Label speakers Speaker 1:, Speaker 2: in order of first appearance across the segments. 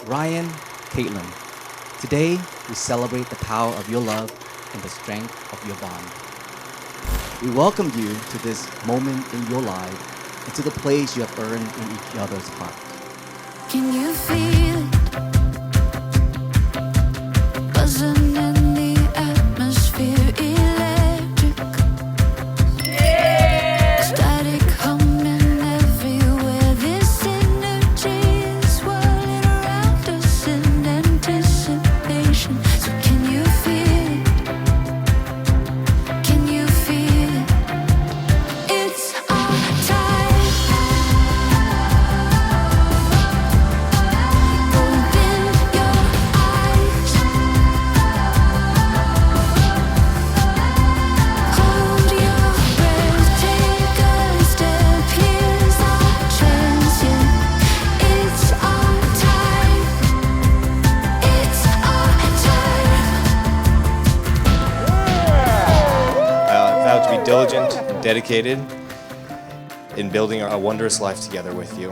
Speaker 1: Ryan, Kaitlyn, today we celebrate the power of your love and the strength of your bond. We welcome you to this moment in your life and to the place you have earned in each other's heart.
Speaker 2: Can you feel it? Buzzing in the atmosphere, electric. Static humming everywhere. This energy is swirling around us in anticipation. So can you feel it? Can you feel it? It's our time. Open your eyes. Hold your breath. Take a step. Here's our chance. Yeah. It's our time. It's our time.
Speaker 3: I vow to be diligent and dedicated in building a wondrous life together with you,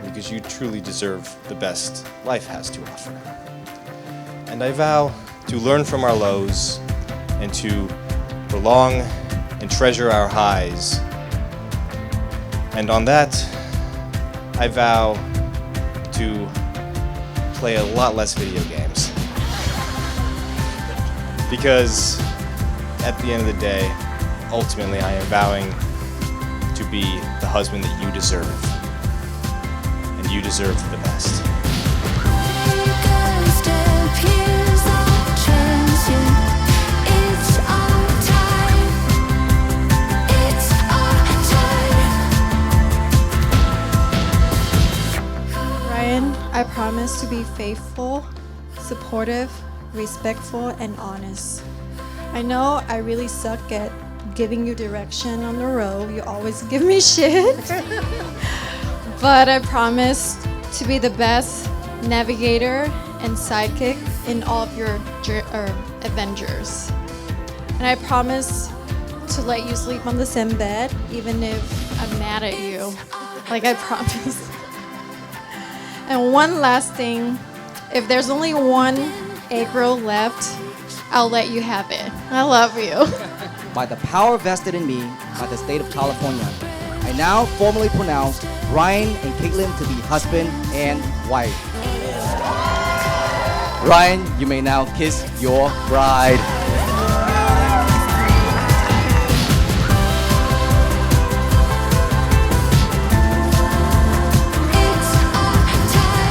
Speaker 3: because you truly deserve the best life has to offer. And I vow to learn from our lows and to prolong and treasure our highs. And on that, I vow to play a lot less video games. Because at the end of the day, ultimately I am vowing to be the husband that you deserve. And you deserve the best.
Speaker 2: Take a step. Here's our chance. Yeah. It's our time. It's our time.
Speaker 4: Ryan, I promise to be faithful, supportive, respectful, and honest. I know I really suck at giving you direction on the road. You always give me shit. But I promise to be the best navigator and sidekick in all of your adventures. And I promise to let you sleep on the same bed, even if I'm mad at you. Like I promise. And one last thing, if there's only one egg roll left, I'll let you have it. I love you.
Speaker 1: By the power vested in me by the state of California, I now formally pronounce Ryan and Kaitlyn to be husband and wife. Ryan, you may now kiss your bride.
Speaker 2: It's our time.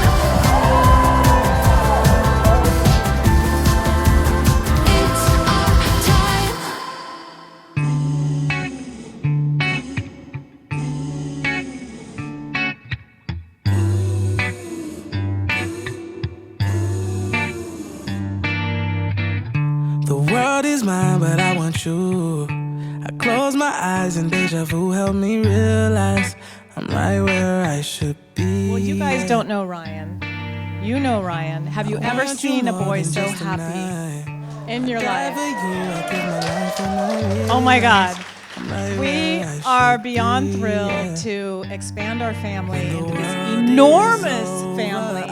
Speaker 2: It's our time.
Speaker 5: The world is mine, but I want you. I close my eyes and deja vu help me realize I'm right where I should be.
Speaker 6: Well, you guys don't know Ryan. You know Ryan. Have you ever seen a boy so happy in your life? Oh my God. We are beyond thrilled to expand our family into this enormous family.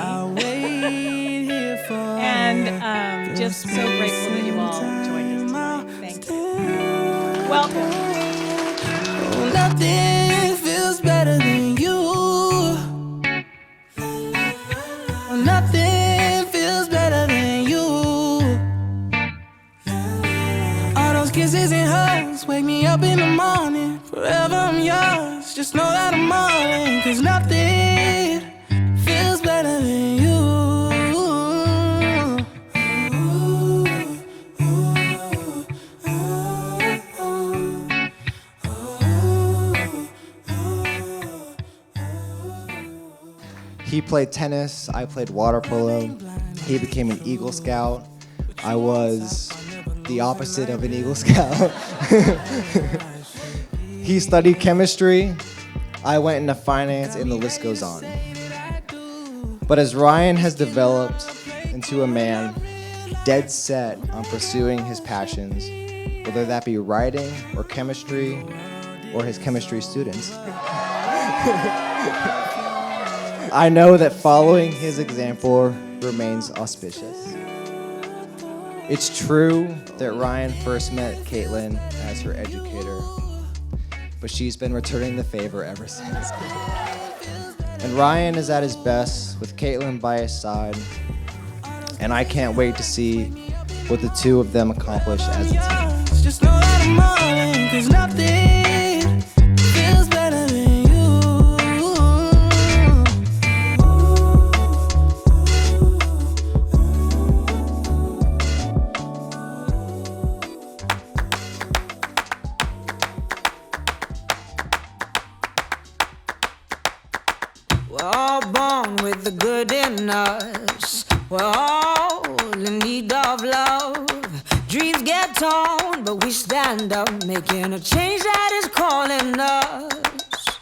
Speaker 6: And just so grateful that you all joined us tonight. Thank you. Welcome.
Speaker 5: Oh, nothing feels better than you. Oh, nothing feels better than you. All those kisses and hugs wake me up in the morning. Forever I'm yours. Just know that I'm all in. 'Cause nothing feels better than you.
Speaker 3: He played tennis, I played water polo. He became an Eagle Scout. I was the opposite of an Eagle Scout. He studied chemistry. I went into finance, and the list goes on. But as Ryan has developed into a man dead set on pursuing his passions, whether that be writing or chemistry or his chemistry students,
Speaker 7: I know that following his example remains auspicious. It's true that Ryan first met Kaitlyn as her educator, but she's been returning the favor ever since. And Ryan is at his best with Kaitlyn by his side, and I can't wait to see what the two of them accomplish as a team.
Speaker 5: Just know that I'm all in, 'cause nothing feels better than you. We're all born with the good in us. We're all in need of love. Dreams get torn, but we stand up, making a change that is calling us.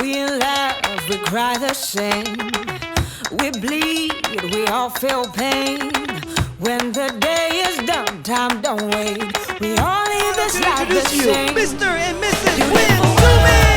Speaker 5: We laugh, we cry the same. We bleed, we all feel pain. When the day is done, time don't wait. We all leave this life the same.
Speaker 8: Mr. and Mrs.
Speaker 5: Beautiful woman.